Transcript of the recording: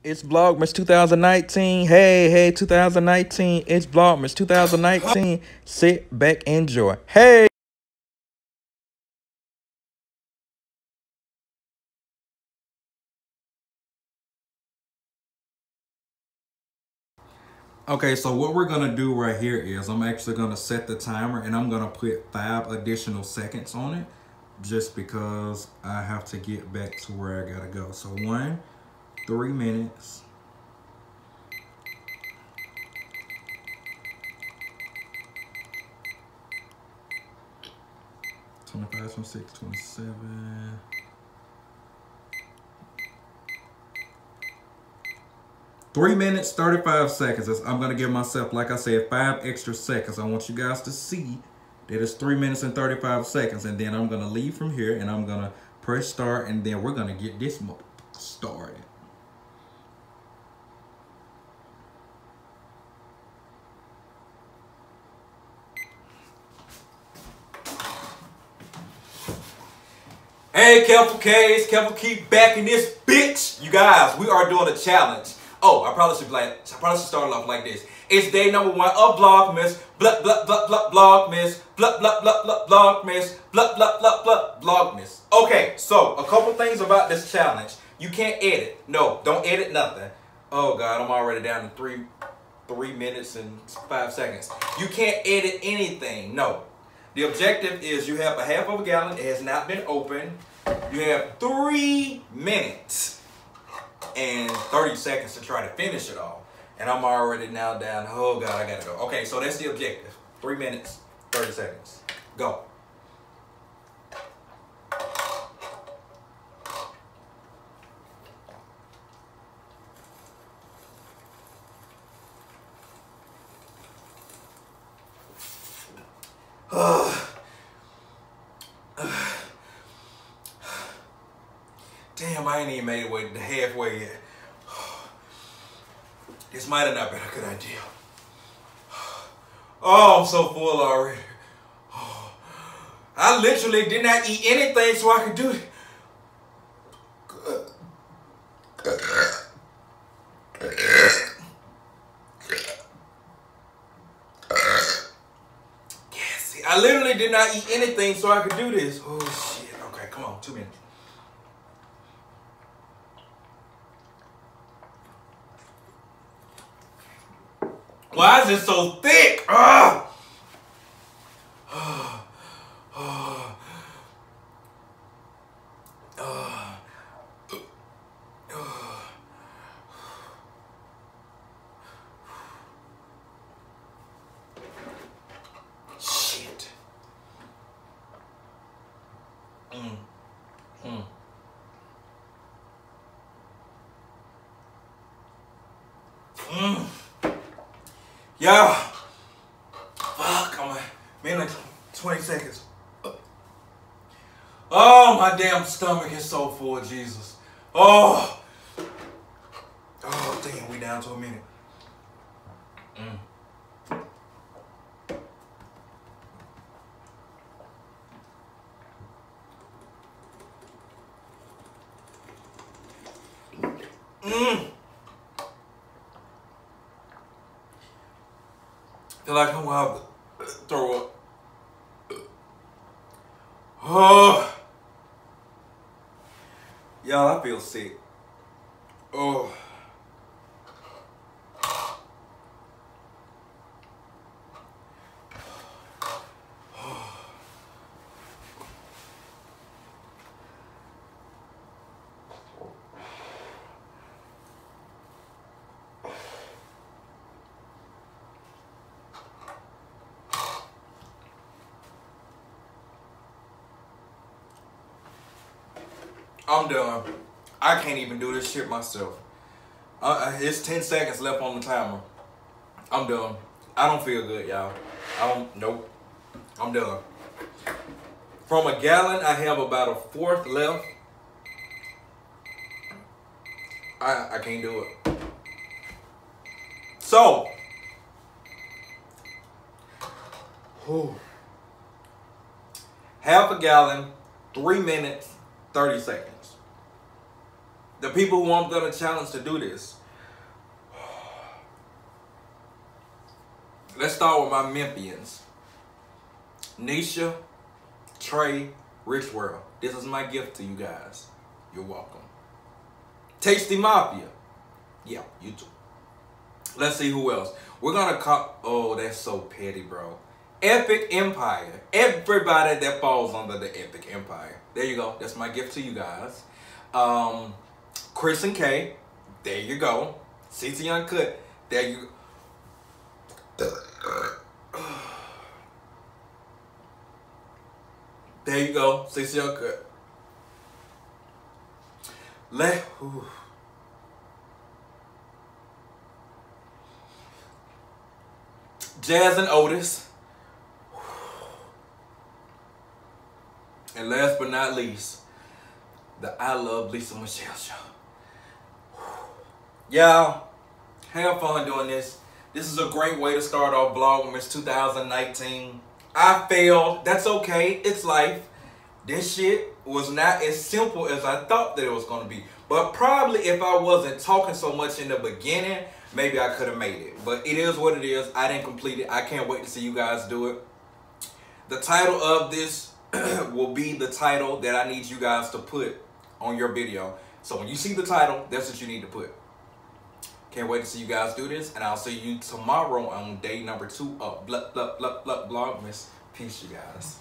It's Vlogmas 2019. Hey, 2019. It's Vlogmas 2019. Sit back, enjoy. Hey. Okay, so what we're gonna do right here is I'm actually gonna set the timer and I'm gonna put 5 additional seconds on it just because I have to get back to where I gotta go. So 3 minutes. 25, 26, 27. Three minutes, 35 seconds. I'm gonna give myself, like I said, 5 extra seconds. I want you guys to see that it's 3 minutes and 35 seconds. And then I'm gonna leave from here and I'm gonna press start and then we're gonna get this started. Hey, Kareful K's, Kareful Keith back in this bitch. You guys, we are doing a challenge. Oh, I probably should start off like this. It's day number 1 of Vlogmas. Vlogmas. Vlogmas. Vlogmas. Okay, so a couple things about this challenge. You can't edit. No, don't edit nothing. Oh God, I'm already down to 3 minutes and 5 seconds. You can't edit anything. No. The objective is you have a half of a gallon. It has not been opened. You have 3 minutes and 30 seconds to try to finish it all. And I'm already now down. Oh God, I gotta go. Okay, so that's the objective. 3 minutes, 30 seconds. Go. Damn, I ain't even made it halfway yet. This might have not been a good idea. Oh, I'm so full already. I literally did not eat anything so I could do it. Yes, I literally did not eat anything so I could do this. Oh shit. Okay, come on, 2 minutes. Why is it so thick? Ah! Shit. Yeah. Fuck, I'm a minute, 20 seconds. Oh, my damn stomach is so full, Jesus. Oh. Oh, damn, we down to a minute. Feel like I'm gonna have to throw up. Oh, y'all, I feel sick. Oh. I'm done. I can't even do this shit myself. It's 10 seconds left on the timer. I'm done. I don't feel good, y'all. Nope. I'm done. From a gallon, I have about a fourth left. I can't do it. So, half a gallon, 3 minutes, 30 seconds. The people who I'm gonna challenge to do this. Let's start with my Memphians. Nisha, Trey, Rich World. This is my gift to you guys. You're welcome. Tasty Mafia. Yeah, you too. Let's see who else. We're gonna call, oh, that's so petty, bro. Epic Empire. Everybody that falls under the Epic Empire. There you go. That's my gift to you guys. Criss Kay. There you go. CC Uncut. There you go. There you go. CC Uncut. Jazz and Otis. And last but not least, the I Love Lisa Michelle show. Y'all, have fun doing this. This is a great way to start off Vlogmas 2019. I failed. That's okay. It's life. This shit was not as simple as I thought that it was going to be. But probably if I wasn't talking so much in the beginning, maybe I could have made it. But it is what it is. I didn't complete it. I can't wait to see you guys do it. The title of this will be the title that I need you guys to put on your video. So when you see the title, that's what you need to put. Can't wait to see you guys do this. And I'll see you tomorrow on day number 2 of Vlogmas. Peace, you guys.